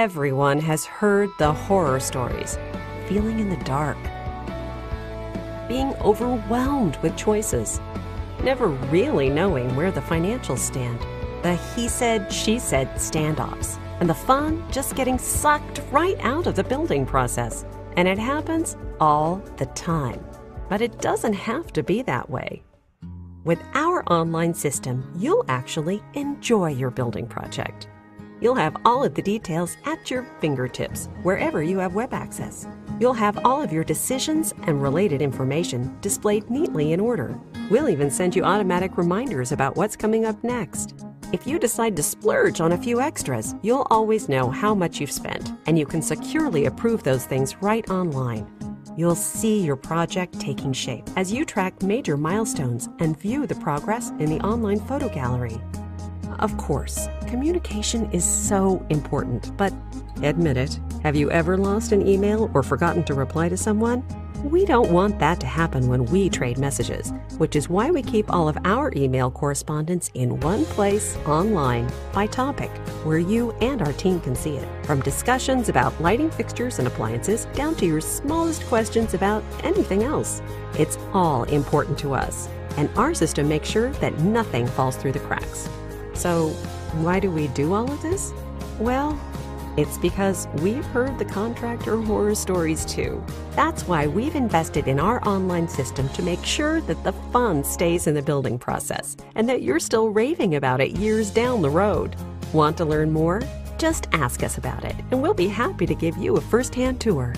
Everyone has heard the horror stories. Feeling in the dark. Being overwhelmed with choices. Never really knowing where the financials stand. The he said, she said standoffs. And the fun just getting sucked right out of the building process. And it happens all the time. But it doesn't have to be that way. With our online system, you'll actually enjoy your building project. You'll have all of the details at your fingertips, wherever you have web access. You'll have all of your decisions and related information displayed neatly in order. We'll even send you automatic reminders about what's coming up next. If you decide to splurge on a few extras, you'll always know how much you've spent, and you can securely approve those things right online. You'll see your project taking shape as you track major milestones and view the progress in the online photo gallery. Of course, communication is so important, but admit it, have you ever lost an email or forgotten to reply to someone? We don't want that to happen when we trade messages, which is why we keep all of our email correspondence in one place online by topic, where you and our team can see it. From discussions about lighting fixtures and appliances down to your smallest questions about anything else. It's all important to us, and our system makes sure that nothing falls through the cracks. So, why do we do all of this? Well, it's because we've heard the contractor horror stories too. That's why we've invested in our online system to make sure that the fun stays in the building process and that you're still raving about it years down the road. Want to learn more? Just ask us about it, and we'll be happy to give you a first-hand tour.